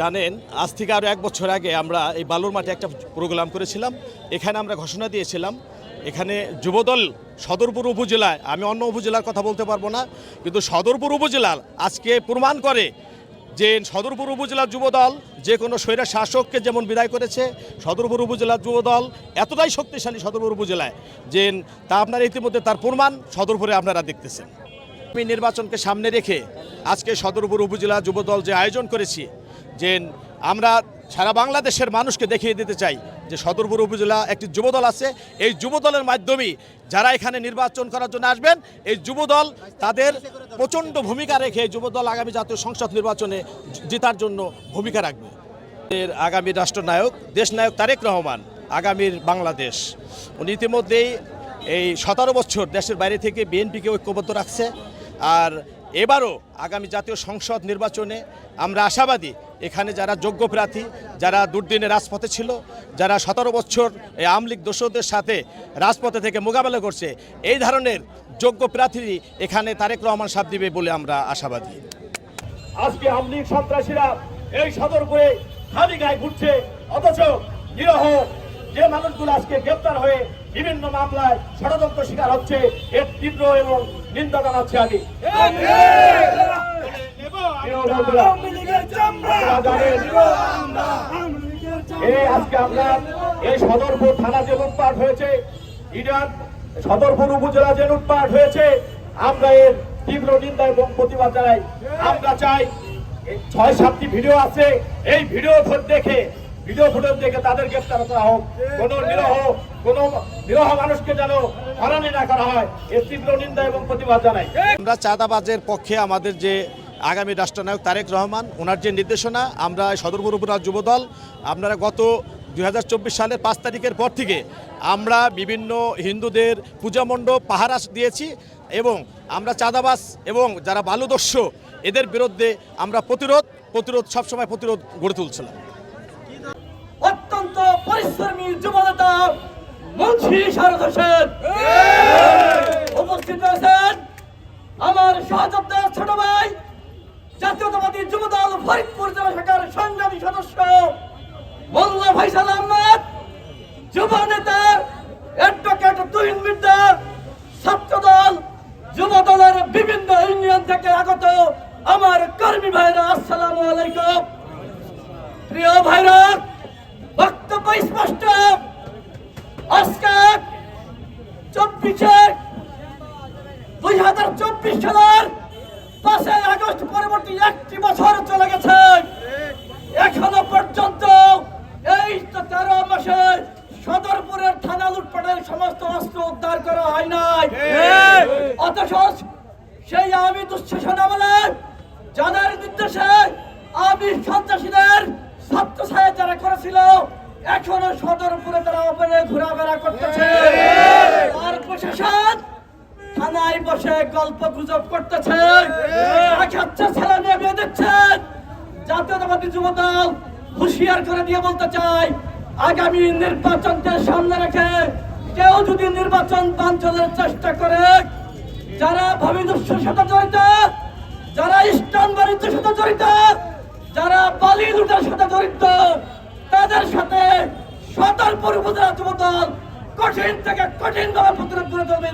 জানেন, আজ থেকে আরও 1 বছর আগে আমরা এই বালুর মাঠে একটা প্রোগ্রাম করেছিলাম। এখানে আমরা ঘোষণা দিয়েছিলাম এখানে যুবদল সদরপুর উপজেলায়, আমি অন্য উপজেলার কথা বলতে পারবো না, কিন্তু সদরপুর উপজেলার আজকে প্রমাণ করে যে সদরপুর উপজেলার যুবদল যে কোনো স্বৈরা শাসককে যেমন বিদায় করেছে, সদরপুর উপজেলার যুবদল এতটাই শক্তিশালী সদরপুর উপজেলায় যে তা আপনারা ইতিমধ্যে তার প্রমাণ সদরপুরে আপনারা দেখতেছেন। আমি নির্বাচনকে সামনে রেখে আজকে সদরপুর উপজেলা যুবদল যে আয়োজন করেছি, যে আমরা সারা বাংলাদেশের মানুষকে দেখিয়ে দিতে চাই যে সদরপুর উপজেলা একটি যুবদল আছে। এই যুবদলের মাধ্যমেই যারা এখানে নির্বাচন করার জন্য আসবেন, এই যুবদল তাদের প্রচণ্ড ভূমিকা রেখে যুবদল আগামী জাতীয় সংসদ নির্বাচনে জেতার জন্য ভূমিকা রাখবে। এর আগামী রাষ্ট্রনায়ক দেশনায়ক তারেক রহমান, আগামীর বাংলাদেশ, উনি ইতিমধ্যেই এই 17 বছর দেশের বাইরে থেকে বিএনপিকে ঐক্যবদ্ধ রাখছে। আর এবারও আগামী জাতীয় সংসদ নির্বাচনে আমরা আশাবাদী এখানে যারা যোগ্য প্রার্থী, যারা দুর্দিনে রাজপথে ছিল, যারা 17 বছর এই আওয়ামী লীগ দোসরদের সাথে রাজপথে থেকে মোকাবেলা করছে, এই ধরনের যোগ্য প্রার্থী এখানে তারেক রহমান সাথ দিবে বলে আমরা আশাবাদী। আজকে আওয়ামী লীগ সন্ত্রাসীরা এই সদরপুরে খালি গায়ে ঘুরছে, অথচ নিরহ যে মানুষগুলো আজকে গ্রেপ্তার হয়ে বিভিন্ন মামলায় ষড়যন্ত্র শিকার হচ্ছে, এর তীব্র এবং নিন্দা জানাচ্ছি আমি। আজকে আমরা এই সদরপুর থানা যে লুটপাট হয়েছে, ইডান সদরপুর উপজেলা যে লুটপাট হয়েছে, আমরা এর তীব্র নিন্দা এবং প্রতিবাদ জানাই। আমরা চাই 6-7টি ভিডিও আছে, এই ভিডিও ফুটেজ দেখে তাদের গ্রেফতার করা হোক। কোন নিরহ মানুষকে যেন হয়রানি না করা হয়, এর তীব্র নিন্দা এবং প্রতিবাদ জানাই। আমরা চাঁদাবাজের পক্ষে আমাদের যে আগামী রাষ্ট্রনায়ক তারেক রহমান, ওনার যে নির্দেশনা, আমরা সদরপুর উপজেলা যুবদল আপনারা গত 2024 সালের 5 তারিখের পর থেকে আমরা বিভিন্ন হিন্দুদের পূজা মণ্ডপ পাহারা দিয়েছি এবং আমরা চাঁদাবাজ এবং যারা বালুদস্য এদের বিরুদ্ধে আমরা প্রতিরোধ সবসময় প্রতিরোধ গড়ে তুলছিলাম। অত্যন্ত পরিশ্রমী যুবনেতা মুন্সি শারদ হোসেন উপস্থিত রয়েছেন। আমার সহযোদ্ধা ছোট ভাই জাতীয়তাবাদী যুবদল ফরিদপুর জেলা শাখার সংগ্রামী সদস্য মোল্লা ফয়সাল আহমেদ, যুব নেতা অ্যাডভোকেট তুহিন মির্জা, ছাত্রদল যুবদলের বিভিন্ন ইউনিয়ন থেকে আগত আমার কর্মী ভাইরা, আসসালামু আলাইকুম। প্রিয় ভাইরা, বক্তব্য স্পষ্ট। আজকে 2024 সালের 5 আগস্ট পরবর্তী 1টি বছর চলে গেছে, এখনো পর্যন্ত এই 13 মাসে সদরপুরের থানা লুটপাটের সমস্ত অস্ত্র উদ্ধার করা হয় নাই। অথচ সেই আওয়ামী দুঃশাসন আমলে যাদের নির্দেশে আওয়ামী সন্ত্রাসীদের ছাত্র ছায়া যারা করেছিল, এখনো সদরপুরে তারা ওপেনে ঘোরাফেরা করতেছে। আর প্রশাসন থানায় বসে গল্প গুজব করতেছে, খাচ্ছে, ছেলে নিয়ে দিচ্ছে। জাতীয়তাবাদী যুবদল হুঁশিয়ার করে দিয়ে বলতে চাই, আগামী নির্বাচনকে সামনে রেখে কেউ যদি নির্বাচন বানচালের চেষ্টা করে, যারা ভূমিদস্যুর সাথে জড়িত, যারা ইস্টান বাণিজ্যের সাথে জড়িত, যারা বালি লুটের সাথে জড়িত, তাদের সাথে সদরপুর উপজেলা যুবদল কঠিন থেকে কঠিন ভাবে প্রতিরোধ করে চলবে।